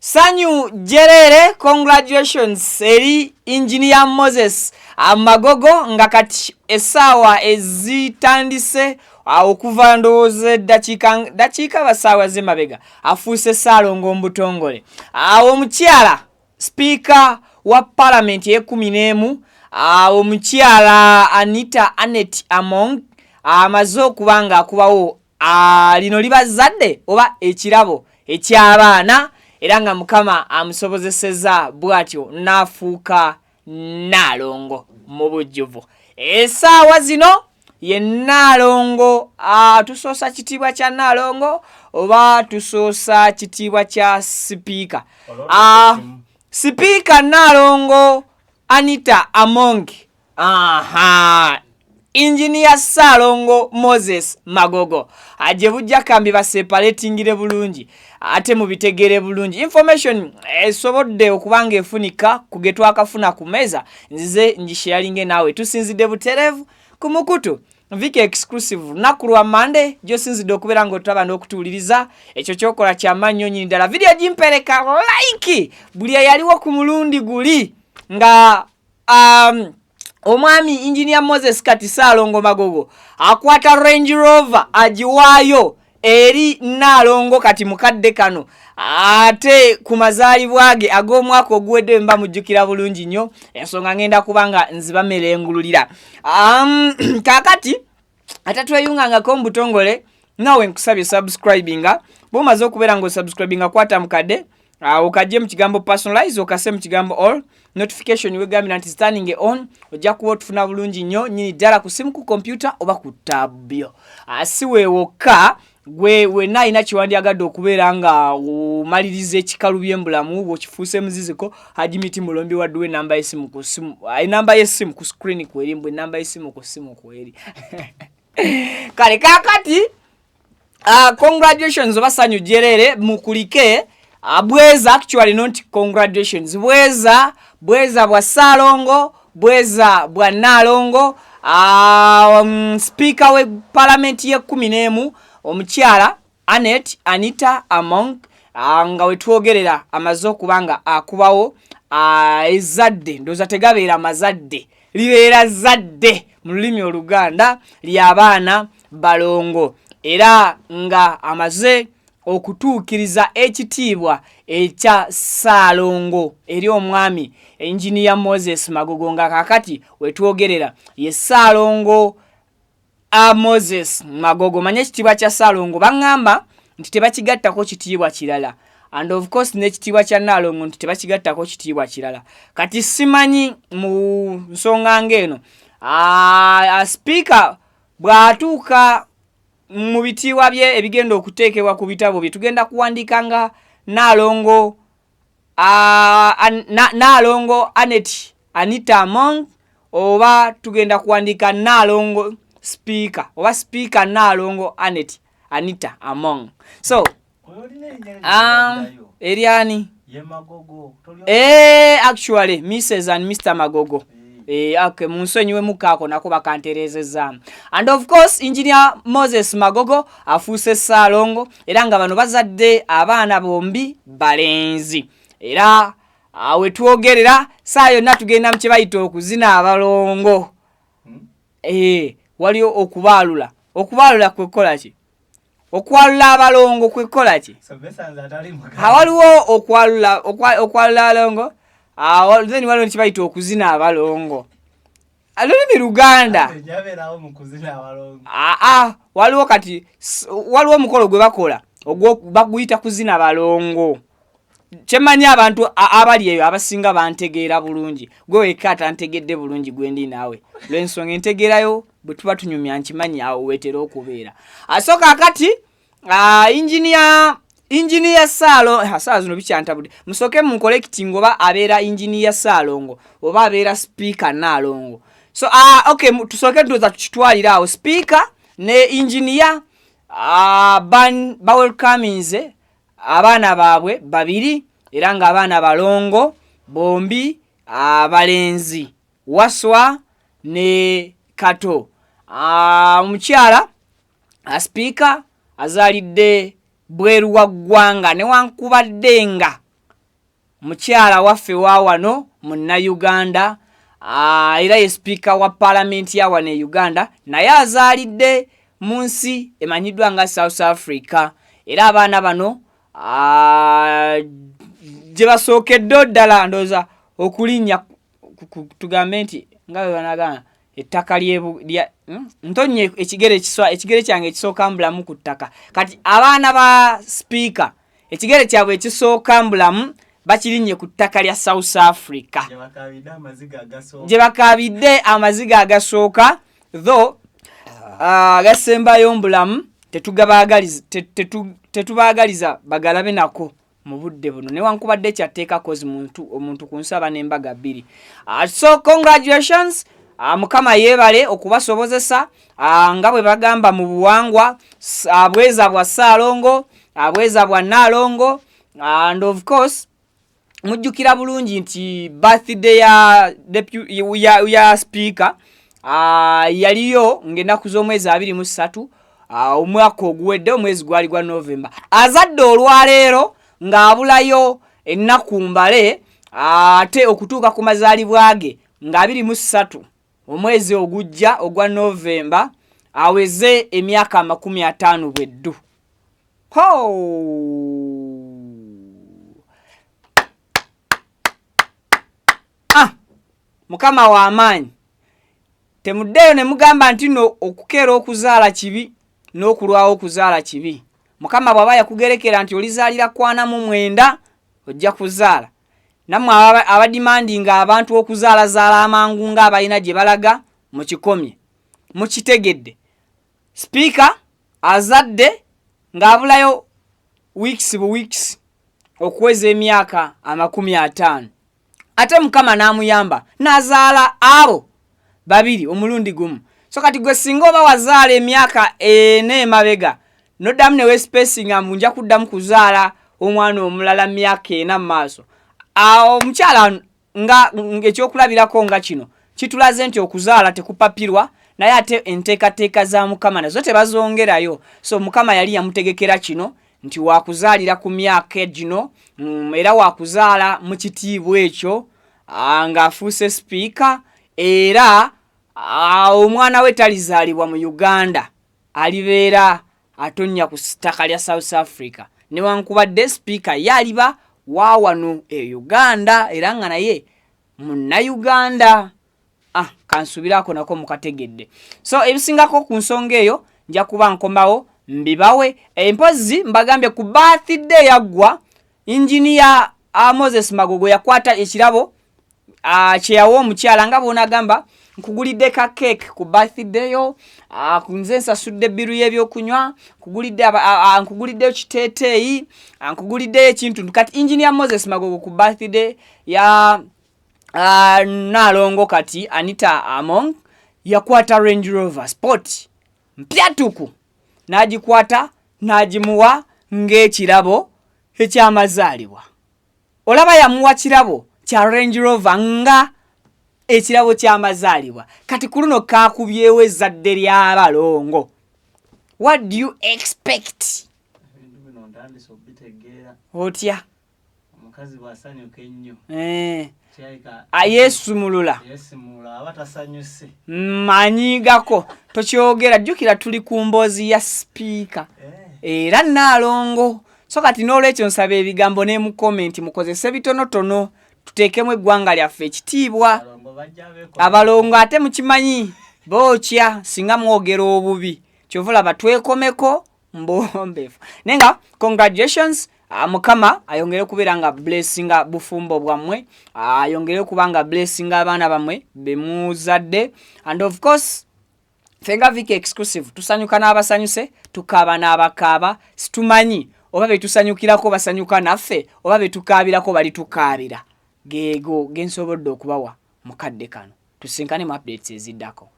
Esanyu Jerere, congratulations eri Engineer Moses Magogo nga kati esawa ezitandise okuva ndowooza dakiika basaawa z'emabega afuuse Ssalongo mbutongole. Omukyala speaker wa parliament ye-11 omukyala Anita among amaze okuba nga akubawo lino liba Azadde oba ekirabo eky'abaana era nga Mukama amusobozesezza bw'atyo n'afuuka Nnalongo mu bujjuvu. Essaawa zino ye Nnalongo tusoosa kitiibwa kya Nnalongo oba tusoosa kitiibwa kya sipiika. Sipiika Nnalongo Anita among Engineer Ssalongo Moses Magogo aje bujja kambi baseparatingire bulungi ate mubitegere bulungi. Information esobodde okubanga efunika kugetwakafuna ku meza nzize ngisharinge nawe tusinzidde buterevu ku mukutu Viki exclusive nakulwa Monday josinzidde okubeera ng'otaba n'okutuuliriza ekyo kyokola ky'amannyo nnyini ddala. Video gimpereka like buli yaliwo ku mulundi guli nga omwami Engineer Moses kati Ssalongo Magogo akwata Range Rover agiwaayo eri Nnalongo kati mukadde kano ate ku mazaalibwa ge ag'omwaka oguwedde mba mujjukira bulungi nnyo ensonga ngenda kubanga nziba merengululira. Kakati atatweyungangako mbutongole nawe nkusabye subscribinga bw'omaze okubeera ng'osubscribinga kwata mukadde okajje mu kigambo personalize okase mu kigambo all notification wegambira nti standing on ojja kuba otufuna bulungi nnyo nnyini ddala ku simu ku computer oba ku tabyo si weewokka gwe nalina kiwandyagadde okubeera nga omaliriza ekikalu by'embulamu bw'okifuuse muziziko hajimiti mulombi wadduwe enamba y'essimu ku simu enamba y'essimu ku screen kweri mbwe enamba y'essimu ku simu kweri kale kakati congratulations oba Esanyu Jerere mukulike Bweza actually not congratulations Bweza bwa Ssalongo Bweza bwa Nnalongo speaker we parliament ye-11 omukyala Anita among nga wetwogerera amaze okubanga akubawo Azadde ndoza tegabeera mazadde libeera zadde mu lulimi Oluganda ly'abaana Bbalongo era nga amaze okutuukiriza ekitiibwa ekya Ssalongo eri omwami Engineer Moses Magogo nga kakati wetwogerera ye Ssalongo Moses Magogo manye ekitiibwa kya Ssalongo bangamba nti tebakigattako kitiibwa kirala and of course n'ekitiibwa kya Nnalongo nti tebakigattako kitiibwa kirala kati simanyi mu nsonga ng'eno speaker bw'atuuka mu bitiibwa bye ebigenda okuteekebwa ku bitabo bye tugenda kuwandiika nga Nnalongo Anita among oba tugenda kuwandiika Nnalongo speaker oba speaker Nnalongo Anita among so Eriani actually Mrs. and Mr. Magogo okay munsonyiwe mukaako nako bakanterezezaamu and of course Engineer Moses Magogo afuuse Ssalongo era nga bano bazadde abaana bombi balenzi era wetwogerera saa yonna tugenda mu kye bayita okuzina abalongo waliyo okubaalula kwekola ki okwalula abalongo kwekola ki waliwo okwalula abalongo then waliwo kibayita okuzina abalongo lulimi Luganda waliwo kati waliwo omukolo gwe bakola baguyita kuzina balongo kyemmanyi abantu abali eyo abasinga bantegeera bulungi gwe wekka atantegedde bulungi gwendi naawe lw'ensonga entegeerayo bwe tuba tunyumya nkimanyi awo weetera okubeera asooka akati Engineer Ssalongo saa zino bikyantabudde musooke mu collecting oba abeera Engineer Ssalongo oba abeera speaker Nnalongo so okay tusooke tuza tukitwalira awo speaker ne engineer bawelcominze abaana baabwe babiri era nga abaana balongo bombi abalenzi Waswa ne Kato. Omukyala speaker azalidde bweru wa ggwanga newankubadde nga mukyala waffe wa wano munna Uganda era ye speaker wa parliament ya wano e Uganda naye azalidde mu nsi emanyiddwa nga South Africa era abaana bano gye basookedde ddala ndowooza okulinnya tugambe nti nga bwe banagana ettaka ntonye ekigere kyange ekisooka mbulamu ku ttaka kati abaana ba speaker ekigere kyabwe ekisooka mbulamu bakirinnye ku ttaka lya South Africa gye bakabidde amaziga agasooka though agasembayo mbulamu tetubaagaliza bagalabe nako mu budde buno newankubadde kyatteeka kozi omuntu ku nsaba n'embaga bbiri. So congratulations, Mukama yeebale okubasobozesa nga bwe bagamba mu buwangwa Bweza bwa Ssalongo, Bweza bwa Nnalongo, and of course mujjukira bulungi nti birthday ya speaker yaliyo ng'ennaku z'omwezi 23 omwaka oguwedde omwezi gwali gwa November. Azadde olwaleero ng'abulayo ennaku mbale ate okutuuka ku mazaalibwa ge nga 23 omwezi ogujja ogwa November aweze emyaka 50 bweddu. Mukama wa maanyi temuddeyo ne mugamba nti no okukeera okuzaala kibi n'okulwawo okuzaala kibi. Mukama bw'aba yakugerekera nti olizaalira kwana mu 9 ojja kuzaala. Nammwe abadimandinga abantu okuzaala amangu ng'abalina gye balaga mu kikomye mukitegedde. Speaker Azadde ng'abulayo weeks okuweza emyaka 50 ate Mukama n'amuyamba n'azaala abo 2 omulundi gumu. So kati gwe singa oba wazaala emyaka 4 emabega noddamu ne wespacing nja kuddamu kuzaala omwana omulala myaka 4 mu maaso, omukyala nga ekyokulabirako nga kino kitulaze nti okuzaala tekupapirwa naye ate enteekateeka za Mukama nazo tebazongerayo. So Mukama yali yamutegekera kino nti wakuzaalira ku myaka gino era wakuzaala mu kitiibwa ekyo ng'afuuse speaker era omwana we talizaalibwa mu Uganda alibeera atonnya ku ttaka lya South Africa newankubadde speaker yaliba wa wano e Uganda era nga naye munna Uganda. Kansubirako nako mukategedde. So ebisingako ku nsonga eyo nja kuba nkomawo mbibawe empozi mbagambye ku birthday yaggwa engineer Moses Magogo yakwata ekirabo kyeyawa omukyala nga bonagamba nkugulidde ka cake ku birthday yo kunze nsasudde biru y'ebyokunywa nkugulidde ekiteeteeyi nkugulidde ekintu kati engineer Moses Magogo ku birthday ya Nnalongo kati Anita Among yakwata Range Rover Sport mpyatuku n'agikwata n'agimuwa ng'ekirabo eky'amazaalibwa. Olaba yamuwa kirabo kya Range Rover nga ekirabo ky'amazaalibwa kati ku luno kaakubyewo ezzadde lya Bbalongo. What do you expect? Otya omukazi bw'asanyuka ennyo yeesumulula abatasanyuse manyigako tokyogera jjukira tuli ku mboozi ya speaker era Nnalongo. So kati n'olwekyo nsaba ebigambo ne mu comment mukozese bitonotono tuteekemu eggwanga lyaffe ekitiibwa. Abalongo ate mukimanyi bookya singa mwogera obubi kyovula batwekomeko mbombefu nenga congratulations. Mukama ayongere kubeera nga blessinga bufumbo bwammwe, ayongere kubanga blessinga abaana bammwe bemuzadde, and of course fenga viki exclusive tusanyuka n'abasanyuse tukaaba n'abakaaba situmanyi oba betusanyukirako basanyuka naffe oba betukaabirako bali tukaabira geego gensobodde okubawa mukadde kano tusinkane mu updates eziddako.